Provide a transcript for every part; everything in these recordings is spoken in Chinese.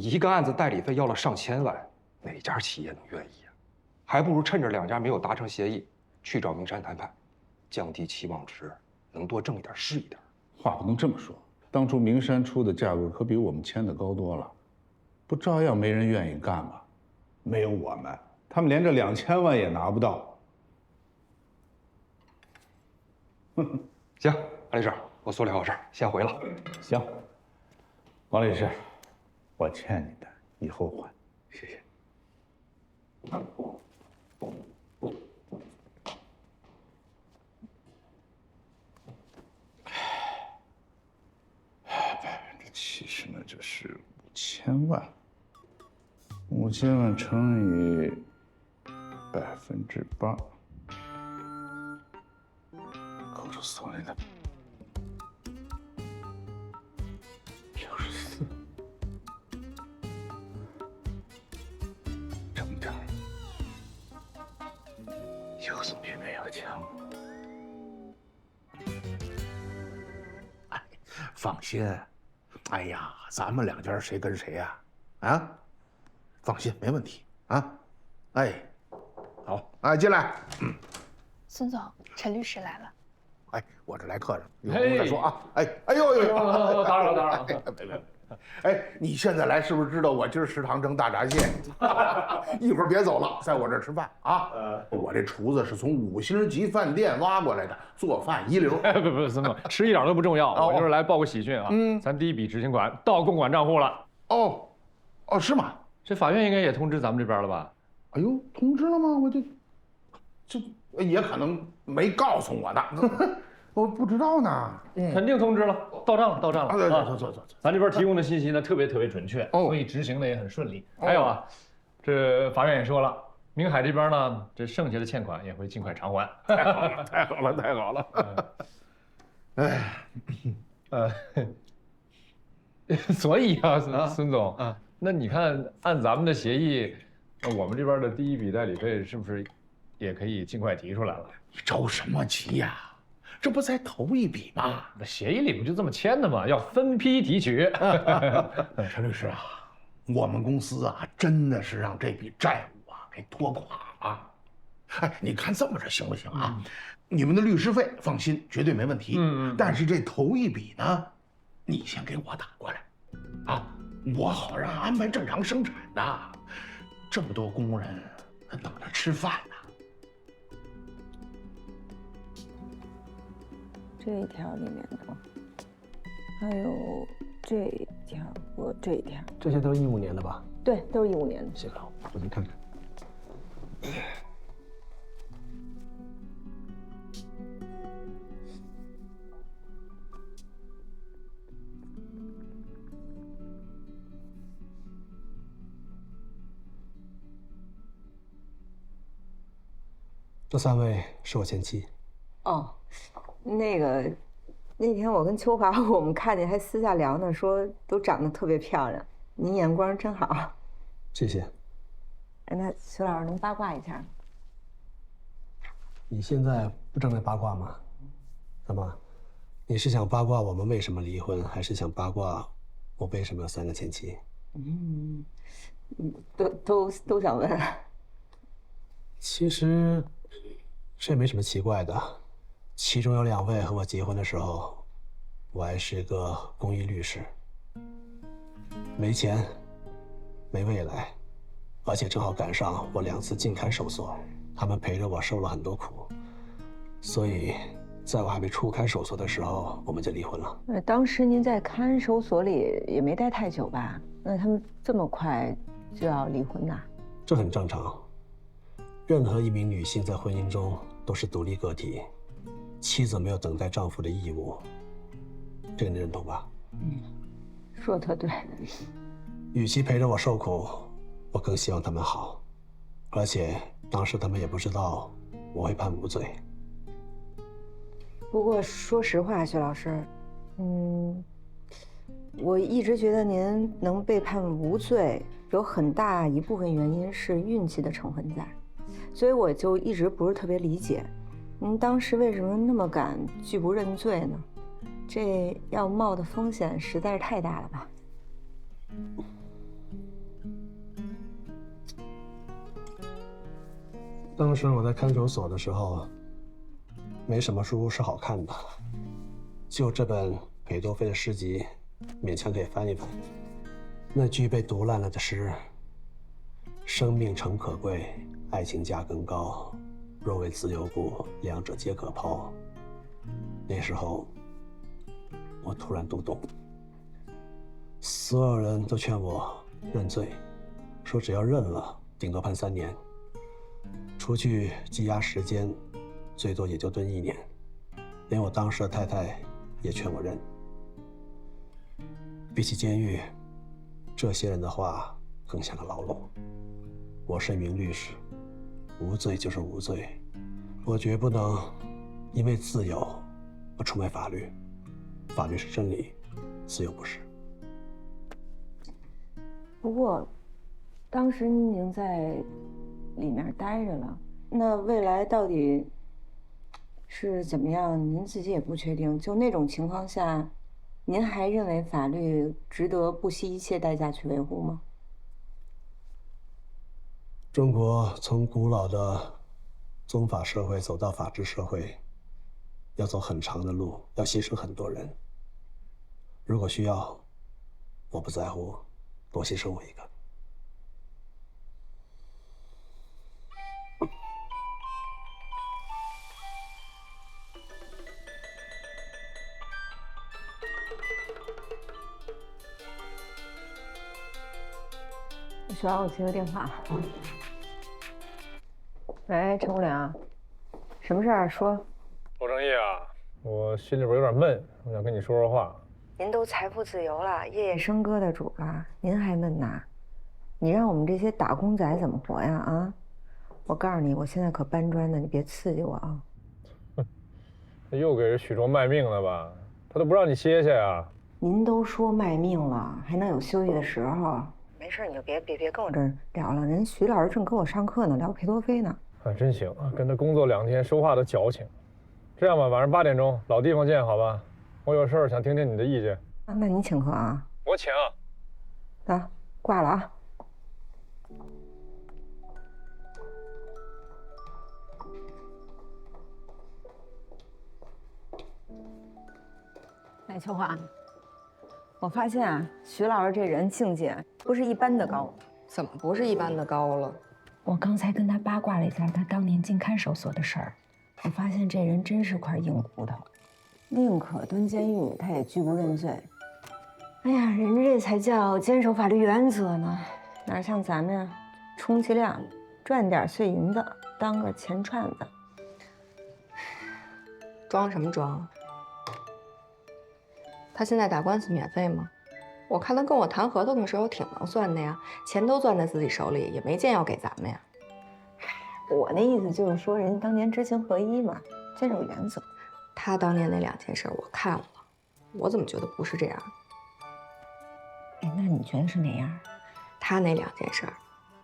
一个案子代理费要了上千万，哪家企业能愿意啊？还不如趁着两家没有达成协议，去找明山谈判，降低期望值，能多挣一点是一点。话不能这么说，当初明山出的价格可比我们签的高多了，不照样没人愿意干吗？没有我们，他们连这2000万也拿不到。行，安律师，我处理好事，先回了。行，王律师，我欠你的，以后还，谢谢。70%呢，就是5000万，5000万乘以8%，扣除所内的64，整点儿，有总比没有强。哎，放心。哎呀，咱们两家谁跟谁呀？啊，放心，没问题啊。哎，好，哎，进来。孙总，陈律师来了。哎，我这来客人，有空再说啊。哎呦，打扰了，打扰了。别。哎，你现在来是不是知道我今儿食堂蒸大闸蟹？一会儿别走了，在我这儿吃饭啊。我这厨子是从5星级饭店挖过来的，做饭一流。不，孙总，吃一点都不重要，我就是来报个喜讯啊。咱第一笔执行款到公管账户了。哦，是吗？这法院应该也通知咱们这边了吧？哎呦，通知了吗？我这也可能没告诉我呢。我不知道呢，肯定通知了，到账了，到账了。走，咱这边提供的信息呢特别准确，所以执行的也很顺利。还有啊，这法院也说了，明海这边呢，这剩下的欠款也会尽快偿还。太好了。所以啊，孙总啊，那你看按咱们的协议，我们这边的第一笔代理费是不是也可以尽快提出来了？着什么急呀？这不才头一笔吗？那协议里不就这么签的吗？要分批提取。陈律师啊，我们公司啊，真的是让这笔债务啊给拖垮了。哎，你看这么着行不行啊？你们的律师费放心，绝对没问题。但是这头一笔呢，你先给我打过来，啊，我好让安排正常生产的。这么多工人等着吃饭呢。这一条里面的，还有这一条和这一条，这些都是15年的吧？对，都是15年的。行，我先看看。这3位是我前妻。哦，那天我跟秋华我们看见还私下聊呢，说都长得特别漂亮，您眼光真好。谢谢。那徐老师能八卦一下吗？你现在不正在八卦吗？怎么？你是想八卦我们为什么离婚，还是想八卦我为什么有3个前妻？都想问。其实这也没什么奇怪的，其中有2位和我结婚的时候，我还是个公益律师，没钱，没未来，而且正好赶上我2次进看守所，他们陪着我受了很多苦，所以在我还没出看守所的时候，我们就离婚了。当时您在看守所里也没待太久吧？那他们这么快就要离婚呐？这很正常，任何一名女性在婚姻中都是独立个体，妻子没有等待丈夫的义务，这个你认同吧？说得特对。与其陪着我受苦，我更希望他们好，而且当时他们也不知道我会判无罪。不过说实话，薛老师，我一直觉得您能被判无罪，有很大一部分原因是运气的成分在，所以我就一直不是特别理解，您当时为什么那么敢拒不认罪呢？这要冒的风险实在是太大了吧？当时我在看守所的时候，没什么书是好看的，就这本裴多菲的诗集，勉强可以翻一翻。那句被读烂了的诗：“生命诚可贵，爱情价更高。若为自由故，两者皆可抛。”那时候，我突然读懂。所有人都劝我认罪，说只要认了，顶多判3年，出去羁押时间，最多也就蹲1年。连我当时的太太也劝我认。比起监狱，这些人的话更像个牢笼。我是一名律师，无罪就是无罪，我绝不能因为自由而出卖法律。法律是真理，自由不是。不过，当时您已经在里面待着了，那未来到底是怎么样，您自己也不确定。就那种情况下，您还认为法律值得不惜一切代价去维护吗？中国从古老的宗法社会走到法治社会，要走很长的路，要牺牲很多人。如果需要，我不在乎多牺牲我一个。需要我接个电话。喂，陈国良，什么事儿？说。罗正义啊，我心里边有点闷，我想跟你说说话。您都财富自由了，夜夜笙歌的主了，您还闷呐？你让我们这些打工仔怎么活呀？啊！我告诉你，我现在可搬砖呢，你别刺激我啊！又给人许州卖命了吧？他都不让你歇歇呀？您都说卖命了，还能有休息的时候？没事，你就别跟我这儿聊了。人徐老师正跟我上课呢，聊裴多菲呢。啊，真行啊，跟他工作2天，说话都矫情。这样吧，晚上8点钟，老地方见，好吧？我有事儿想听听你的意见。啊，那你请客啊？我请。啊，挂了啊。哎，秋华，我发现啊，徐老师这人境界不是一般的高。怎么不是一般的高了？我刚才跟他八卦了一下他当年进看守所的事儿，我发现这人真是块硬骨头，宁可蹲监狱，他也拒不认罪。哎呀，人家这才叫坚守法律原则呢，哪像咱们呀，充其量赚点碎银子，当个钱串子。装什么装？他现在打官司免费吗？我看他跟我谈合同的时候挺能算的呀，钱都攥在自己手里，也没见要给咱们呀。我那意思就是说，人家当年知行合一嘛，坚守原则。他当年那2件事我看了，我怎么觉得不是这样？哎，那你觉得是哪样？他那2件事，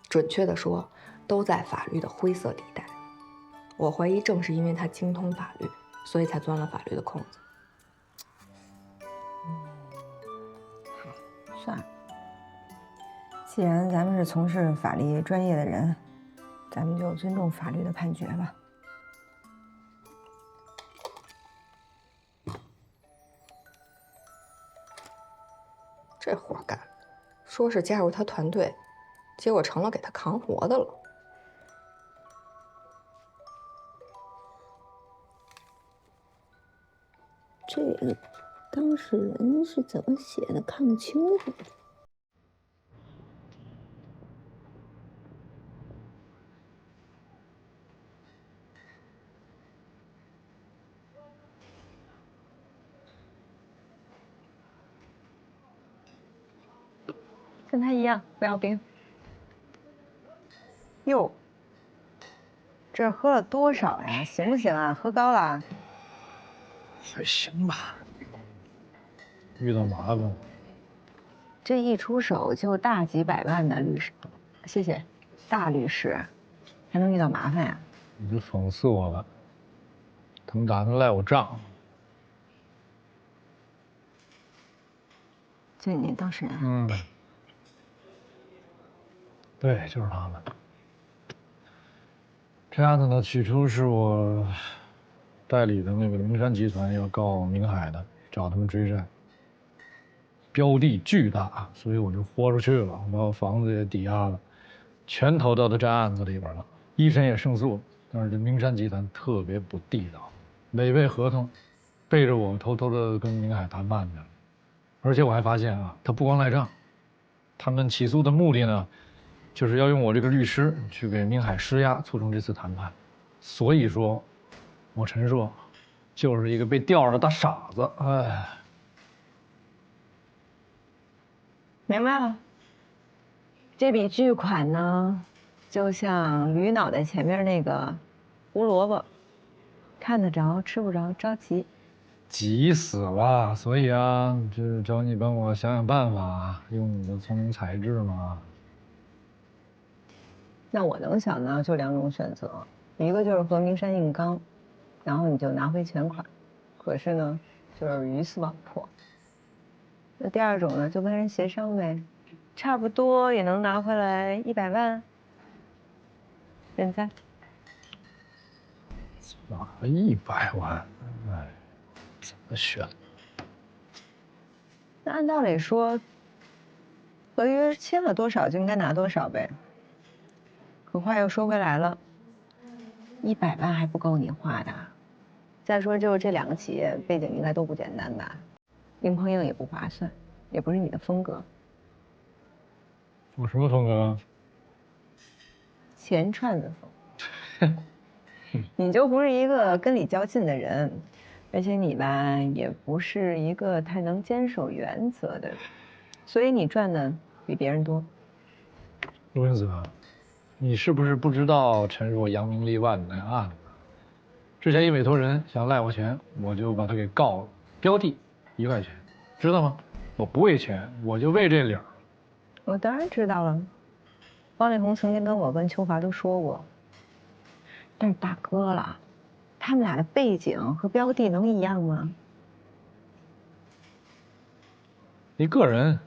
准确的说，都在法律的灰色地带。我怀疑正是因为他精通法律，所以才钻了法律的空子。算了，既然咱们是从事法律专业的人，咱们就尊重法律的判决吧。这活干，说是加入他团队，结果成了给他扛活的了。这个当事人是怎么写的？看不清楚。跟他一样，不要冰。哟，这喝了多少呀？行不行啊？喝高了？还行吧。遇到麻烦，这一出手就大几百万的律师，谢谢，大律师，还能遇到麻烦呀？你是讽刺我吧？他们打算赖我账。就你当事人？嗯，对，就是他们。这案子呢，起初是我代理的那个名山集团要告明海的，找他们追债，标的巨大，所以我就豁出去了，把我房子也抵押了，全投到这案子里边了。一审也胜诉，但是这名山集团特别不地道，违背合同，背着我偷偷的跟明海谈判去了。而且我还发现啊，他不光赖账，他们起诉的目的呢，就是要用我这个律师去给明海施压，促成这次谈判。所以说，我陈硕就是一个被钓的大傻子。哎，明白了。这笔巨款呢，就像鱼脑袋前面那个胡萝卜，看得着吃不着，着急。急死了，所以啊，就找你帮我想想办法，用你的聪明才智嘛。那我能想到就两种选择，一个就是和明山硬刚，然后你就拿回全款，可是呢，就是鱼死网破。那第二种呢，就跟人协商呗，差不多也能拿回来100万。现在拿100万，哎，怎么选？那按道理说，合约签了多少就应该拿多少呗。可话又说回来了，100万还不够你花的。再说，就这2个企业背景应该都不简单吧？硬碰硬也不划算，也不是你的风格。我什么风格啊？钱串子风。你就不是一个跟理较劲的人，而且你吧也不是一个太能坚守原则的人，所以你赚的比别人多。陆云泽，你是不是不知道陈硕扬名立万的那案子？之前一委托人想赖我钱，我就把他给告了，标的1块钱，知道吗？我不为钱，我就为这理儿。我当然知道了，王力宏曾经跟我跟秋华都说过。但是大哥了，他们俩的背景和标的能一样吗？一个人，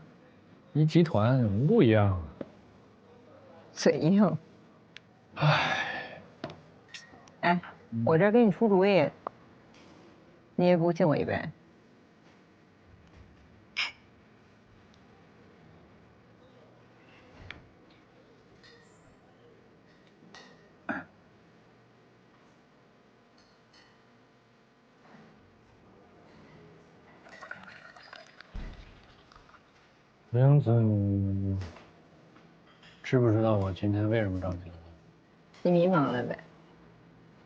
一集团不一样啊。嘴硬。哎，我这给你出主意，你也不敬我一杯。梁子，你知不知道我今天为什么着急？你迷茫了呗？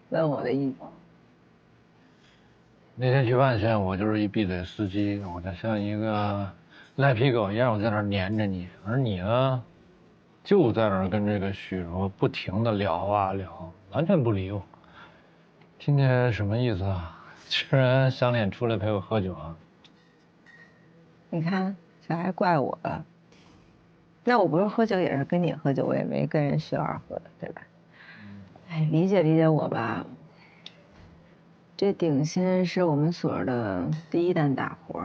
问我的意见。那天去万县，我就是一闭嘴司机，我就像一个赖皮狗一样，我在那儿黏着你，而你呢，就在那儿跟这个许茹不停的聊啊聊，完全不理我。今天什么意思啊？居然想脸出来陪我喝酒啊？你看，这还怪我了。那我不是喝酒也是跟你喝酒，我也没跟人徐老师喝的，对吧？哎，理解理解我吧。这顶新是我们所的第1单大活，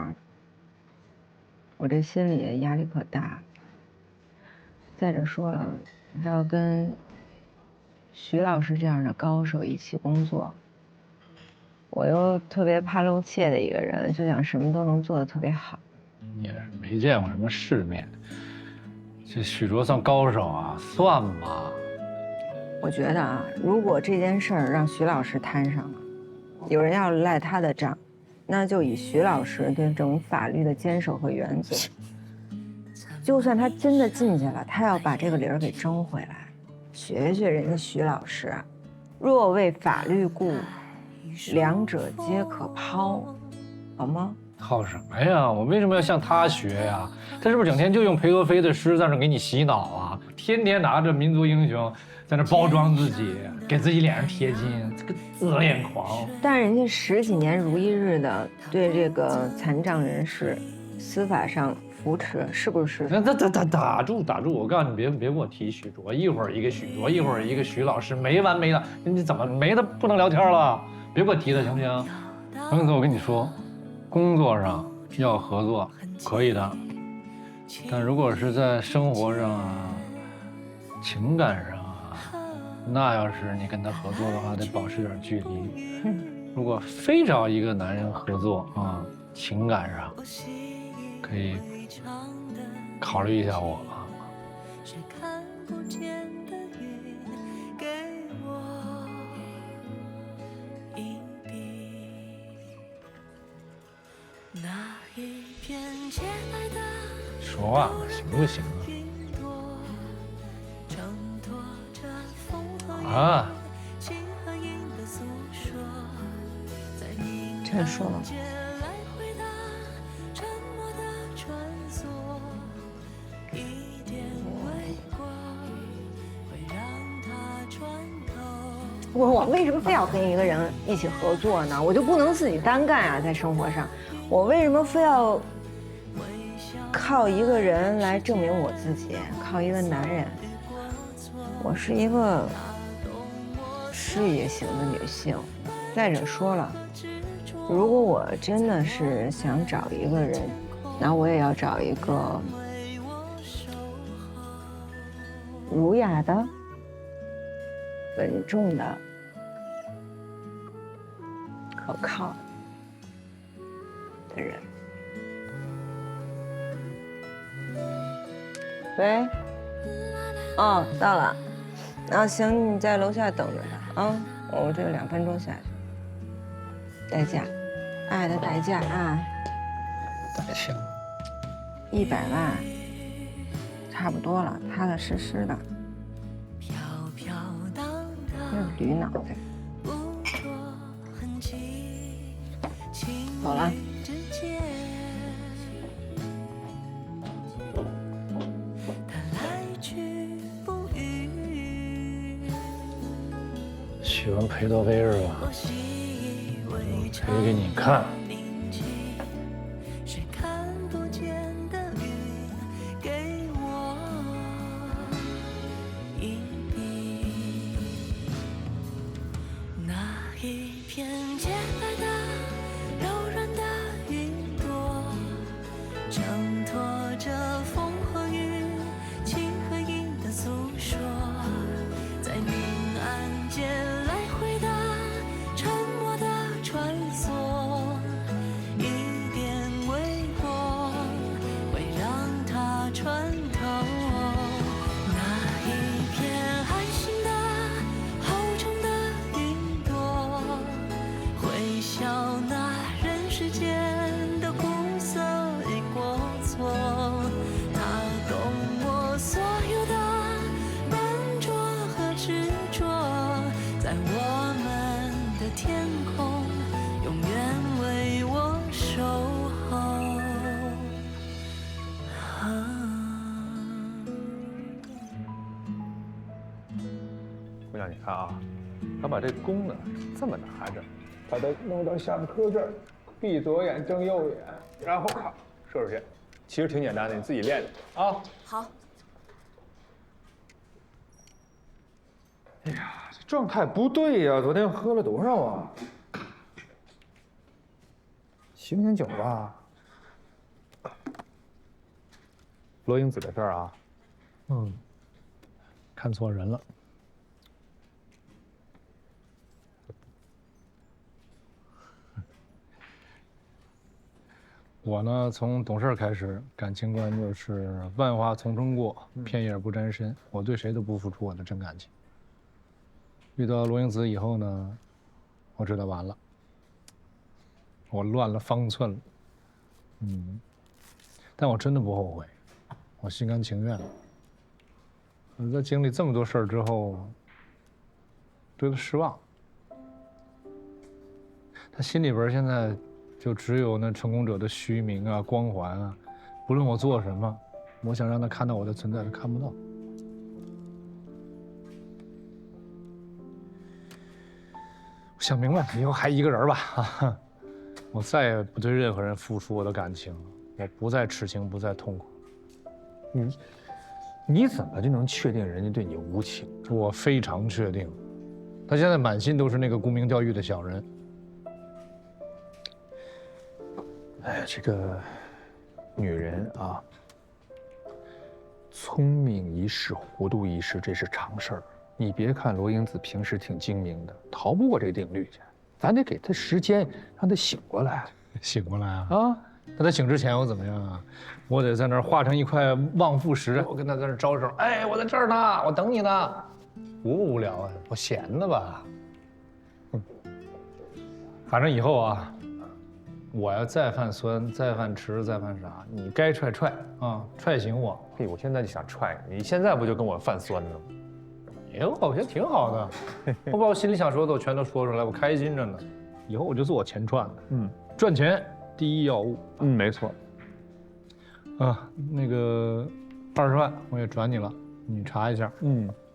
我这心里压力可大。再者说了，要跟徐老师这样的高手一起工作，我又特别怕露怯的一个人，就想什么都能做得特别好。你也是没见过什么世面，这许卓算高手啊，算吗？我觉得啊，如果这件事儿让徐老师摊上了，有人要赖他的账，那就以徐老师对这种法律的坚守和原则。就算他真的进去了，他要把这个理儿给争回来，学学人家徐老师，若为法律故，两者皆可抛，好吗？好什么呀？我为什么要向他学呀？他是不是整天就用裴多菲的诗在那给你洗脑啊？天天拿着民族英雄在那包装自己，给自己脸上贴金，这个自恋狂。但人家10几年如一日的对这个残障人士司法上扶持，是不是？打住！我告诉你，别给我提许卓，一会儿一个许卓，一会儿一个徐老师，没完没了。你怎么没的不能聊天了？别给我提他行不行？刚才我跟你说，工作上要合作可以的，但如果是在生活上啊、情感上啊，那要是你跟他合作的话，得保持点距离。如果非找一个男人合作啊，情感上可以考虑一下我啊。说话行不行啊？啊！真说了。我为什么非要跟一个人一起合作呢？我就不能自己单干啊，在生活上，我为什么非要靠一个人来证明我自己？靠一个男人？我是一个事业型的女性。再者说了，如果我真的是想找一个人，那我也要找一个儒雅的、稳重的、可靠的人。喂，哦，到了，啊，行，你在楼下等着他啊，我这2分钟下去。代价，爱的代价啊，代价100万，差不多了，踏踏实实的。这驴脑袋。走了。喜欢裴德菲是吧？赔给你看。姑娘，你看啊，他把这弓呢这么拿着，把它弄到下巴颏这儿，闭左眼睁右眼，然后咔射出去。其实挺简单的，你自己练练啊。好。哎呀，这状态不对呀！昨天喝了多少啊？醒醒酒吧。罗英子的事儿啊。看错人了。我呢，从懂事开始，感情观就是万花丛中过，片叶不沾身。我对谁都不付出我的真感情。遇到罗英子以后呢，我知道完了，我乱了方寸了。但我真的不后悔，我心甘情愿。我在经历这么多事儿之后，对他失望。他心里边现在就只有那成功者的虚名啊、光环啊，不论我做什么，我想让他看到我的存在，他看不到。我想明白，以后还一个人吧，我再也不对任何人付出我的感情，我不再痴情，不再痛苦。你怎么就能确定人家对你无情？我非常确定，他现在满心都是那个沽名钓誉的小人。哎呀，这个女人啊，聪明一世，糊涂一世，这是常事儿。你别看罗英子平时挺精明的，逃不过这定律去，咱得给她时间，让她醒过来。醒过来啊！啊，那他醒之前我怎么样啊？我得在那儿化成一块望富石，我跟他在那儿招手，哎，我在这儿呢，我等你呢。无不无聊啊？我闲的吧。反正以后啊，我要再犯酸、再犯迟、再犯傻，你该踹踹啊，踹醒我。嘿，我现在就想踹你，你现在不就跟我犯酸呢吗？哎呦，我觉得挺好的，我把我心里想说的我全都说出来，我开心着呢。以后我就做钱串的，赚钱第一要务。没错。啊，那个20万我也转你了，你查一下。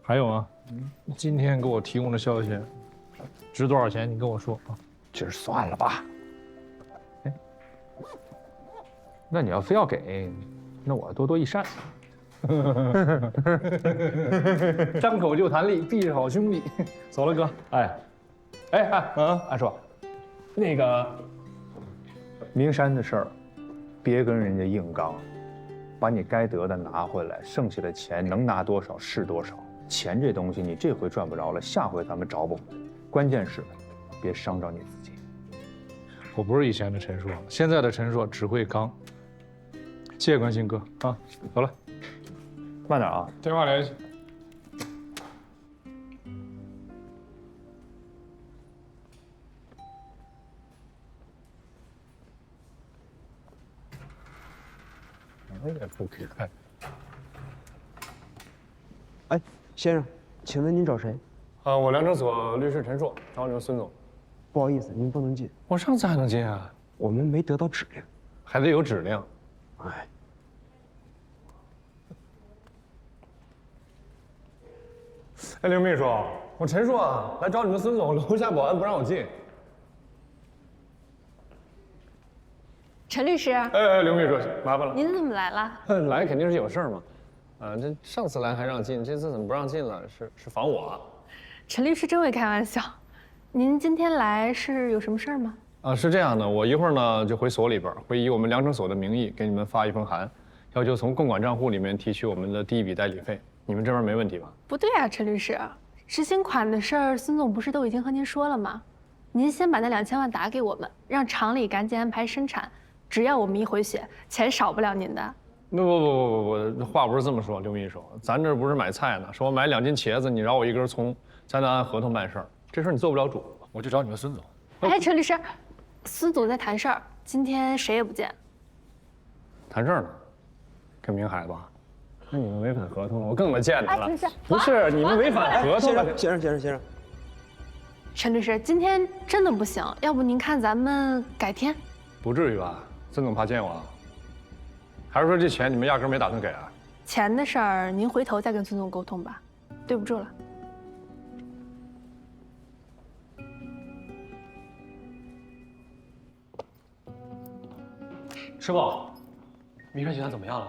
还有啊，今天给我提供的消息，值多少钱？你跟我说啊。今儿算了吧。哎，那你要非要给，那我多多益善。张口就谈利，必是好兄弟。走了，哥。安叔，那个名山的事儿，别跟人家硬刚，把你该得的拿回来，剩下的钱能拿多少是多少。钱这东西，你这回赚不着了，下回咱们找补回来。关键是，别伤着你自己。我不是以前的陈硕，现在的陈硕只会刚。谢谢关心，哥啊，走了。慢点啊，电话联系。我也不给看。哎，先生，请问您找谁？我量证所律师陈硕，找你们孙总。不好意思，您不能进。我上次还能进啊？我们没得到指令。还得有指令。哎。哎，刘秘书，我陈硕啊，来找你们孙总，楼下保安不让我进。陈律师，哎，刘秘书，麻烦了。您怎么来了？来肯定是有事儿嘛。这上次来还让进，这次怎么不让进了？是防我啊？陈律师真会开玩笑。您今天来是有什么事儿吗？是这样的，我一会儿呢就回所里边，会以我们量证所的名义给你们发一封函，要求从共管账户里面提取我们的第一笔代理费。你们这边没问题吧？不对啊，陈律师，执行款的事儿，孙总不是都已经和您说了吗？您先把那2000万打给我们，让厂里赶紧安排生产，只要我们一回血，钱少不了您的。不，话不是这么说，刘秘书，咱这不是买菜呢，说我买2斤茄子，你饶我1根葱，咱得按合同办事儿，这事儿你做不了主，我就找你们孙总。哎，陈律师，孙总在谈事儿，今天谁也不见。谈事儿呢？跟明海吧？那你们违反合同了，我更得见你了。不是你们违反合同了。先生。陈律师，今天真的不行，要不您看咱们改天？不至于吧？孙总怕见我啊？还是说这钱你们压根没打算给啊？钱的事儿，您回头再跟孙总沟通吧。对不住了。师傅，明山集团怎么样了？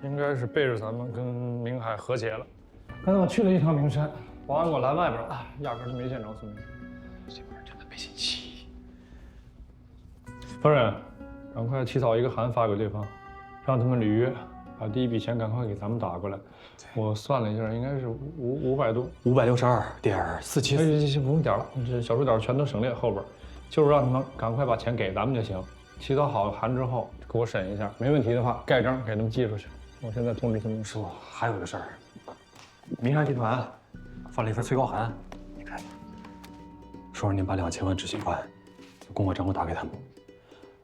应该是背着咱们跟明海和解了。刚才我去了一趟名山，保安给我拦外边了，压根就没见着孙明。这帮人真的没心气。夫人，赶快起草一个函发给对方，让他们履约，把第一笔钱赶快给咱们打过来。我算了一下，应该是500多，562.47。行，不用点了，这小数点全都省略后边，就是让他们赶快把钱给咱们就行。起草好函之后，给我审一下，没问题的话，盖章给他们寄出去。我现在通知孙明。师傅，还有个事儿，明山集团发了一份催告函，你看，说让您把2000万执行款从公管账户打给他们。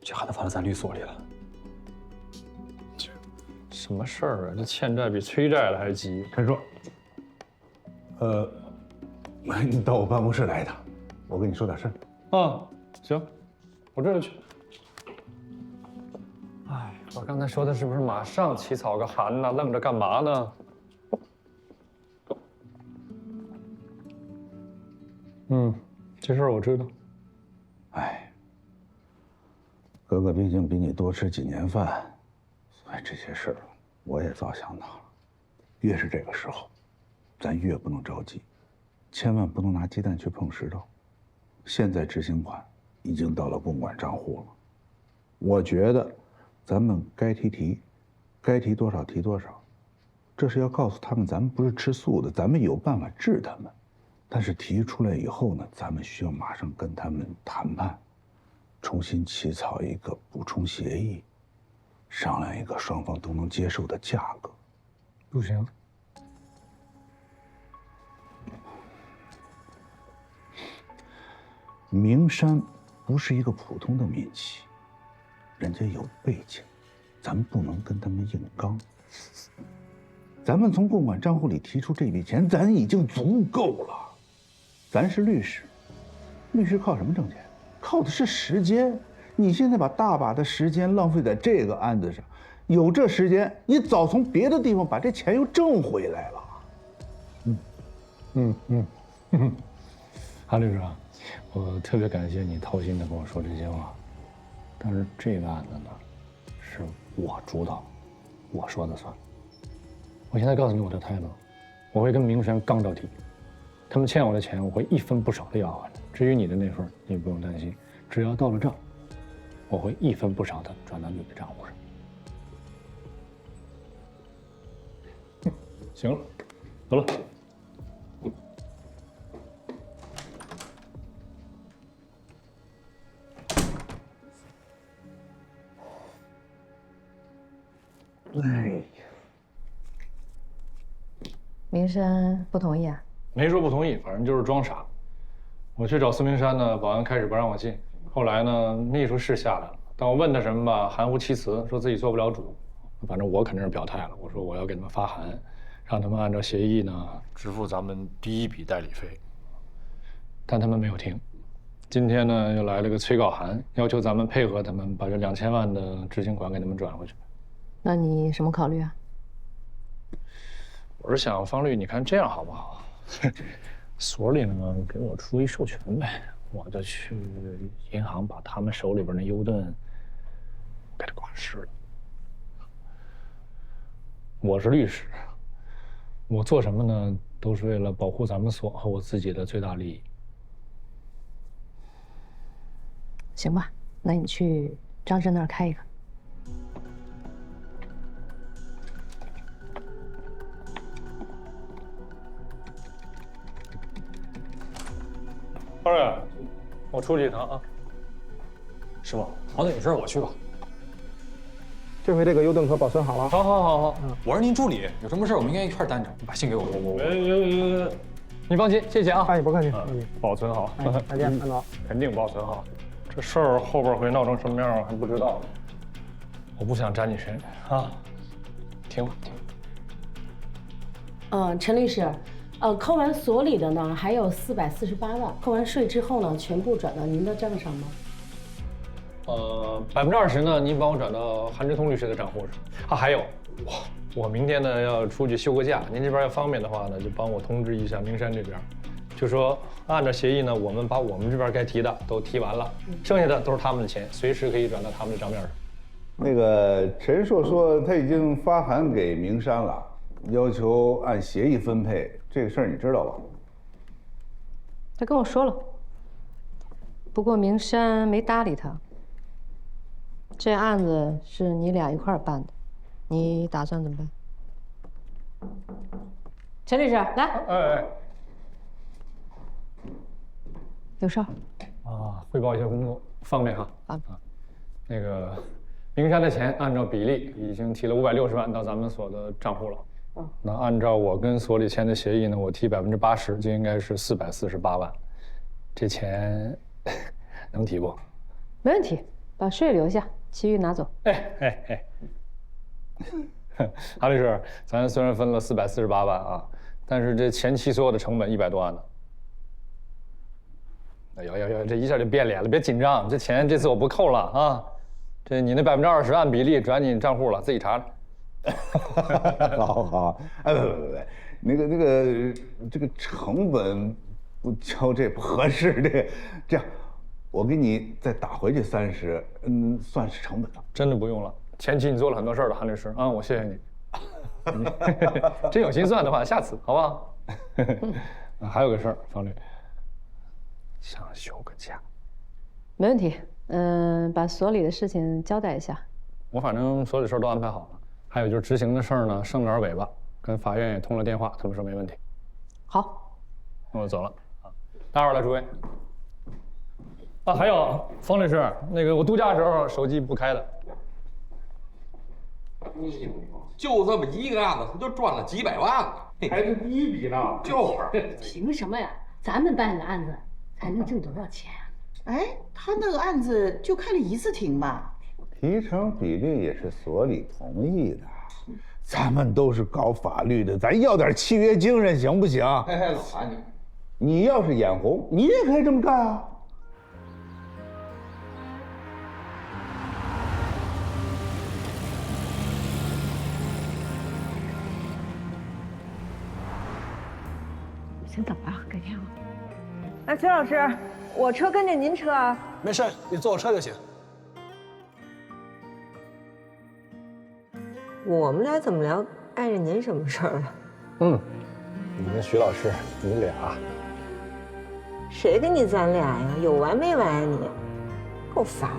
这函都发到咱律所里了。什么事儿啊？这欠债比催债了还急。陈硕，你到我办公室来一趟，我跟你说点事儿。啊，行，我这就去。哎，我刚才说的是不是马上起草个函呢？愣着干嘛呢？这事儿我知道。哎，哥哥毕竟比你多吃几年饭，所以这些事儿我也早想到了。越是这个时候，咱越不能着急，千万不能拿鸡蛋去碰石头。现在执行款已经到了公管账户了，我觉得咱们该提，该提多少提多少，这是要告诉他们，咱们不是吃素的，咱们有办法治他们。但是提出来以后呢，咱们需要马上跟他们谈判，重新起草一个补充协议，商量一个双方都能接受的价格。不行，名山不是一个普通的民企，人家有背景，咱们不能跟他们硬刚。咱们从共管账户里提出这笔钱，咱已经足够了。咱是律师，律师靠什么挣钱？靠的是时间。你现在把大把的时间浪费在这个案子上，有这时间，你早从别的地方把这钱又挣回来了。韩律师啊，我特别感谢你掏心的跟我说这些话，但是这个案子呢，是我主导，我说的算。我现在告诉你我的态度，我会跟名山刚到底。他们欠我的钱，我会一分不少的要还的。至于你的那份，你不用担心，只要到了账，我会一分不少的转到你的账户上。行了，走了。哎呀，明山不同意啊？没说不同意，反正就是装傻。我去找孙明山呢，保安开始不让我进，后来呢，秘书是下来了，但我问他什么吧，含糊其辞，说自己做不了主。反正我肯定是表态了，我说我要给他们发函，让他们按照协议呢支付咱们第一笔代理费。但他们没有听。今天呢，又来了个催告函，要求咱们配合他们把这2000万的执行款给他们转回去。那你什么考虑啊？我是想方律，你看这样好不好？所里呢给我出一授权呗，我就去银行把他们手里边那优盾给他挂失了。我是律师，我做什么呢，都是为了保护咱们所和我自己的最大利益。行吧，那你去张震那儿开一个。方瑞，我出去一趟啊。师傅，好，那有事我去吧。这回这个优盾可保存好了。好。我是您助理，有什么事我们应该一块担着。你把信给我，你放心，谢谢啊。哎，不客气，保存好。再见，安总。肯定保存好。这事儿后边会闹成什么样，我还不知道。我不想沾你身啊。听话。陈律师，扣完所里的呢，还有448万，扣完税之后呢，全部转到您的账上吗？20%呢，您帮我转到韩志通律师的账户上。啊，还有，我明天呢要出去休个假，您这边要方便的话呢，就帮我通知一下明山这边，就说按照协议呢，我们把我们这边该提的都提完了，剩下的都是他们的钱，随时可以转到他们的账面上。那个陈硕说他已经发函给明山了，要求按协议分配，这个事儿你知道吧？他跟我说了，不过明山没搭理他。这案子是你俩一块儿办的，你打算怎么办？陈律师，来。哎，有事儿啊，汇报一下工作，方便哈。啊，那个明山的钱按照比例已经提了560万到咱们所的账户了。那按照我跟所里签的协议呢，我提80%，就应该是448万。这钱能提不？没问题，把税留下，其余拿走。韩律师，咱虽然分了448万啊，但是这前期所有的成本100多万呢。有，这一下就变脸了，别紧张，这钱这次我不扣了啊。这你那20%按比例转你账户了，自己查查。好，哎，不，那个这个成本不交这不合适，这样，我给你再打回去30，算是成本了。真的不用了，前期你做了很多事儿了，韩律师啊，我谢谢你。真有心算的话，下次好不好？还有个事儿，方律，想休个假。没问题，把所里的事情交代一下。我反正所有的事儿都安排好了。还有就是执行的事儿呢，剩点尾巴，跟法院也通了电话，他们说没问题。好，那我走了啊，待会儿了，诸位。啊，还有方律师，那个我度假的时候手机不开的。就这么一个案子，他就赚了几百万了，还是第一笔呢。就是，凭什么呀？咱们办的案子才能挣多少钱啊？哎，他那个案子就开了1次庭吧？提成比例也是所里同意的。咱们都是搞法律的，咱要点契约精神行不行？哎，老韩你要是眼红，你也可以这么干啊。先走吧，改天啊。哎，崔老师，我车跟着您车啊。没事，你坐我车就行。我们俩怎么聊碍着您什么事儿了？你跟徐老师，你俩，谁跟你咱俩呀？有完没完呀你？够烦。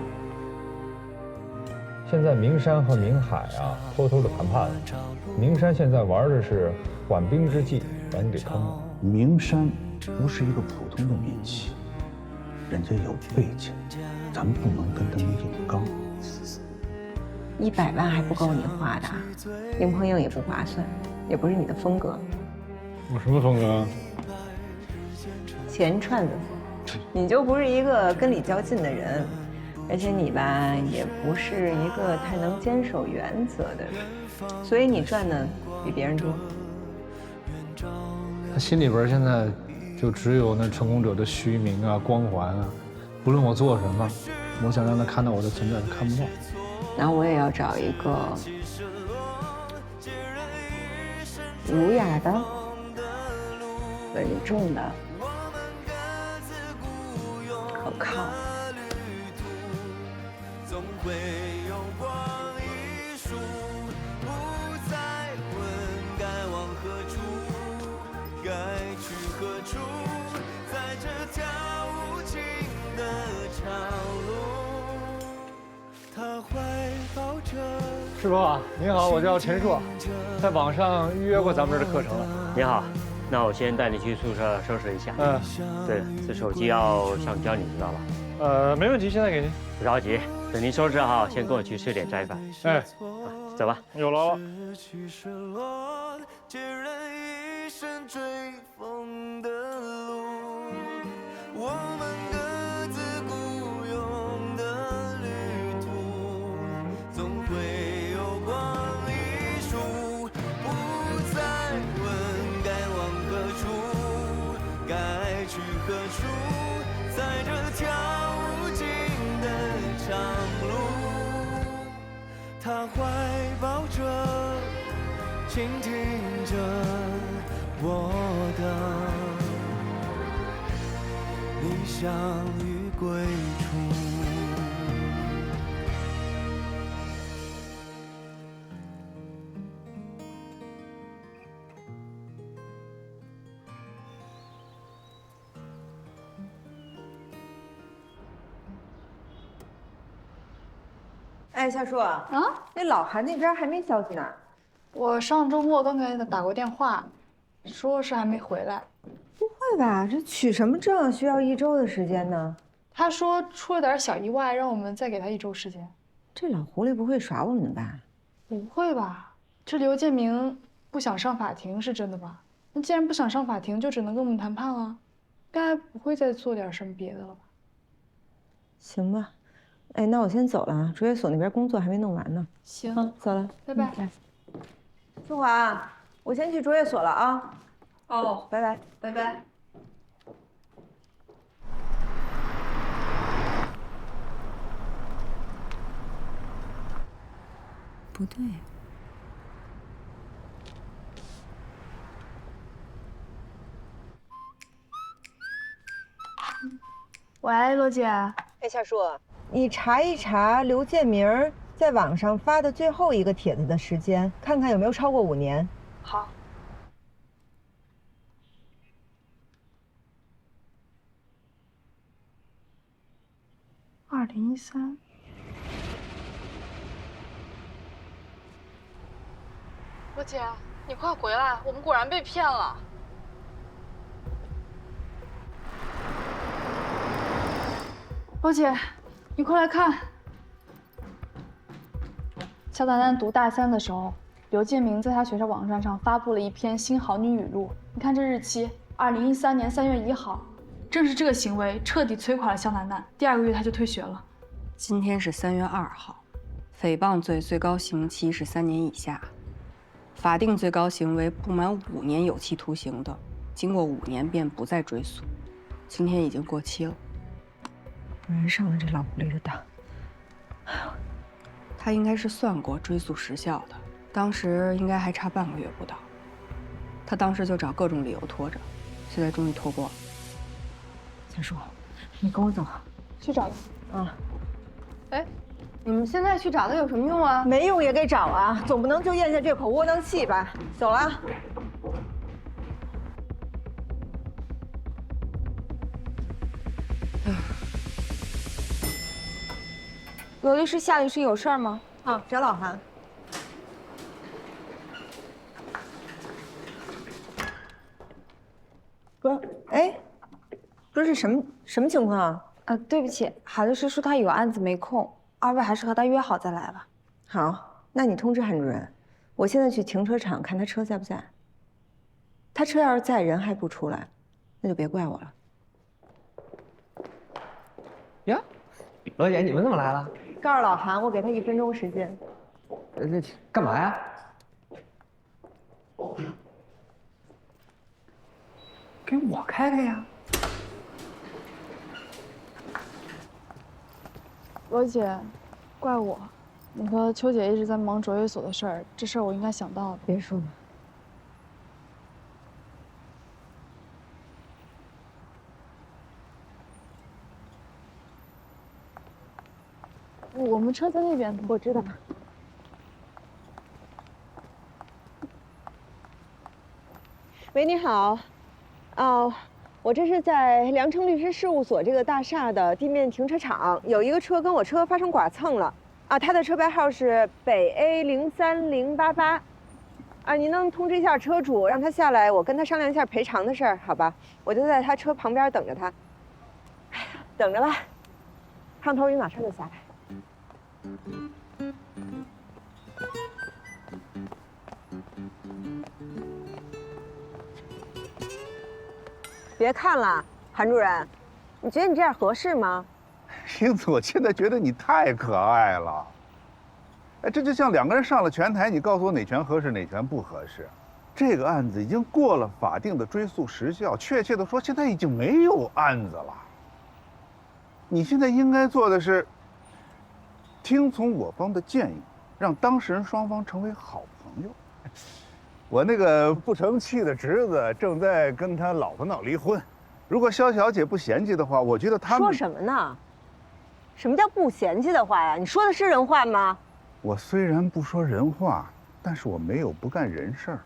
现在明山和明海啊，偷偷的谈判了。明山现在玩的是缓兵之计，把你给坑了。明山不是一个普通的民企，人家有背景，咱们不能跟他们硬刚。100万还不够你花的，硬碰硬也不划算，也不是你的风格。我什么风格？钱串子，你就不是一个跟理较劲的人，而且你吧也不是一个太能坚守原则的人，所以你赚的比别人多。他心里边现在就只有那成功者的虚名啊、光环啊，不论我做什么，我想让他看到我的存在，他看不到。然后我也要找一个儒雅的、稳重的、可靠的。师傅您好，我叫陈硕，在网上预约过咱们这儿的课程了。你好，那我先带你去宿舍收拾一下。对了，这手机要上交，你知道吧？没问题，现在给您。不着急，等您收拾好，先跟我去吃点斋饭。哎，走吧。有劳了。他怀抱着，倾听着我的理想与归处。哎，夏叔啊，那老韩那边还没消息呢。我上周末刚给他打过电话，说是还没回来。不会吧？这取什么证需要1周的时间呢？他说出了点小意外，让我们再给他1周时间。这老狐狸不会耍我们吧？不会吧？这刘建明不想上法庭是真的吧？那既然不想上法庭，就只能跟我们谈判了，该不会再做点什么别的了吧？行吧。哎，那我先走了啊，卓越所那边工作还没弄完呢。行，走了，拜拜。春华，我先去卓越所了啊。哦，拜拜，拜拜。不对。喂，罗姐。哎，夏叔，你查一查刘建明在网上发的最后一个帖子的时间，看看有没有超过5年。好。2013。罗姐，你快回来，我们果然被骗了。罗姐，你快来看。肖楠楠读大3的时候，刘建明在他学校网站上发布了一篇新好女语录。你看这日期，2013年3月1号，正是这个行为彻底摧垮了肖楠楠。第2个月他就退学了。今天是3月2号，诽谤罪最高刑期是3年以下，法定最高刑为不满5年有期徒刑的，经过5年便不再追诉。今天已经过期了。果然上了这老狐狸的当。他应该是算过追诉时效的，当时应该还差半个月不到。他当时就找各种理由拖着，现在终于拖过了。三叔，你跟我走，去找他。啊。哎，你们现在去找他有什么用啊？没用也得找啊，总不能就咽下这口窝囊气吧？走了。罗律师，夏律师有事儿吗？啊，找老韩。哥，哎，不是什么情况啊？对不起，韩律师说他有案子没空，2位还是和他约好再来吧。好，那你通知韩主任，我现在去停车场看他车在不在。他车要是在，人还不出来，那就别怪我了。呀，罗姐，你们怎么来了？告诉老韩，我给他1分钟时间。这干嘛呀？给我开开呀！罗姐，怪我，你和秋姐一直在忙卓越所的事儿，这事儿我应该想到的。别说了。我们车在那边，我知道。喂，你好，我这是在良城律师事务所这个大厦的地面停车场，有一个车跟我车发生剐蹭了，他的车牌号是北 A03088，您能通知一下车主，让他下来，我跟他商量一下赔偿的事儿，好吧？我就在他车旁边等着他。哎呀，等着吧，胖头鱼马上就下来。别看了，韩主任，你觉得你这样合适吗？英子，我现在觉得你太可爱了。哎，这就像2个人上了拳台，你告诉我哪拳合适，哪拳不合适。这个案子已经过了法定的追诉时效，确切的说，现在已经没有案子了。你现在应该做的是，听从我方的建议，让当事人双方成为好朋友。我那个不成器的侄子正在跟他老婆闹离婚，如果肖小姐不嫌弃的话，我觉得他们说什么呢？什么叫不嫌弃的话呀？你说的是人话吗？我虽然不说人话，但是我没有不干人事儿。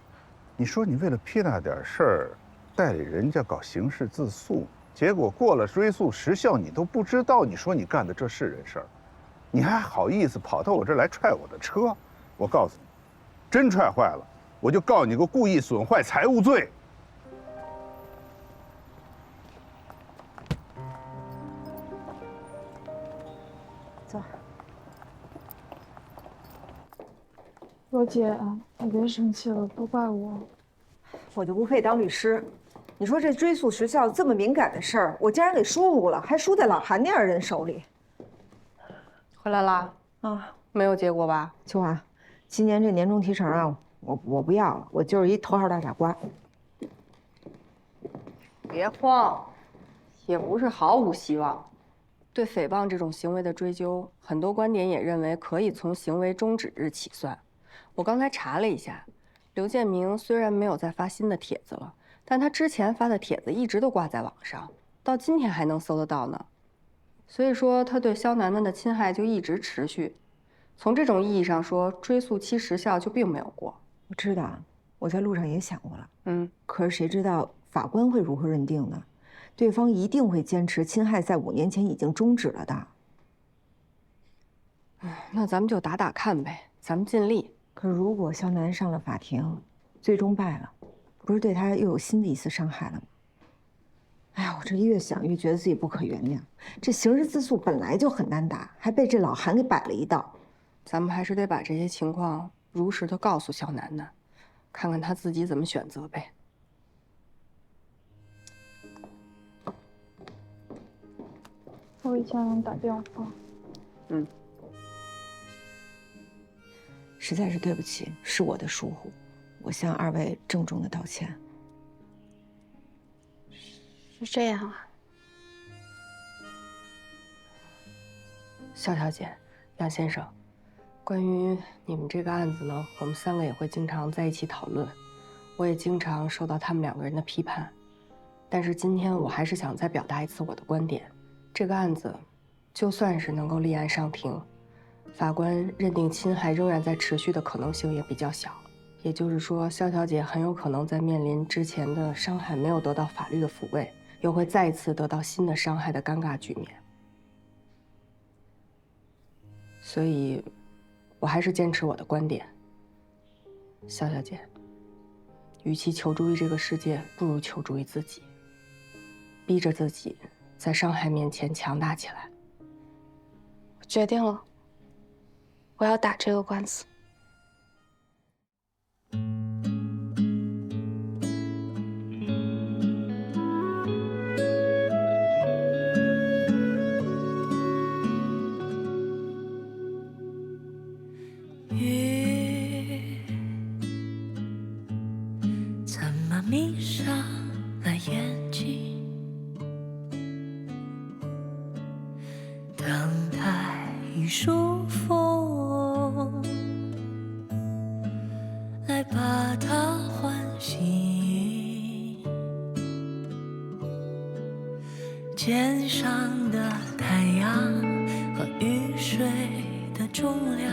你说你为了屁大点事儿，代理人家搞刑事自诉，结果过了追诉时效你都不知道，你说你干的这是人事儿？你还好意思跑到我这儿来踹我的车？我告诉你，真踹坏了，我就告你个故意损坏财物罪。走。罗姐，你别生气了，都怪我。我就不配当律师。你说这追诉时效这么敏感的事儿，我竟然给疏忽了，还输在老韩那样人手里。回来啦？啊，没有结果吧？秋华，今年这年终提成啊，我不要了，我就是一头号大傻瓜。别慌，也不是毫无希望。对诽谤这种行为的追究，很多观点也认为可以从行为终止日起算。我刚才查了一下，刘建明虽然没有再发新的帖子了，但他之前发的帖子一直都挂在网上，到今天还能搜得到呢。所以说，他对肖楠楠的侵害就一直持续。从这种意义上说，追诉期时效就并没有过。我知道，我在路上也想过了。可是谁知道法官会如何认定呢？对方一定会坚持侵害在5年前已经终止了的。那咱们就打打看呗，咱们尽力。可如果肖楠上了法庭，最终败了，不是对他又有新的一次伤害了吗？哎呀，我这越想越觉得自己不可原谅。这刑事自诉本来就很难打，还被这老韩给摆了一道。咱们还是得把这些情况如实的告诉肖楠楠，看看他自己怎么选择呗。我给肖楠打电话。实在是对不起，是我的疏忽，我向二位郑重的道歉。是这样啊。肖小姐，杨先生，关于你们这个案子呢，我们3个也会经常在一起讨论，我也经常受到他们2个人的批判，但是今天我还是想再表达一次我的观点。这个案子，就算是能够立案上庭，法官认定侵害仍然在持续的可能性也比较小，也就是说，肖小姐很有可能在面临之前的伤害没有得到法律的抚慰，又会再一次得到新的伤害的尴尬局面。所以，我还是坚持我的观点。肖小姐，与其求助于这个世界，不如求助于自己，逼着自己在伤害面前强大起来。我决定了，我要打这个官司。雨怎么迷上了眼睛？等待一束风来把它唤醒，肩上的太阳和雨水的重量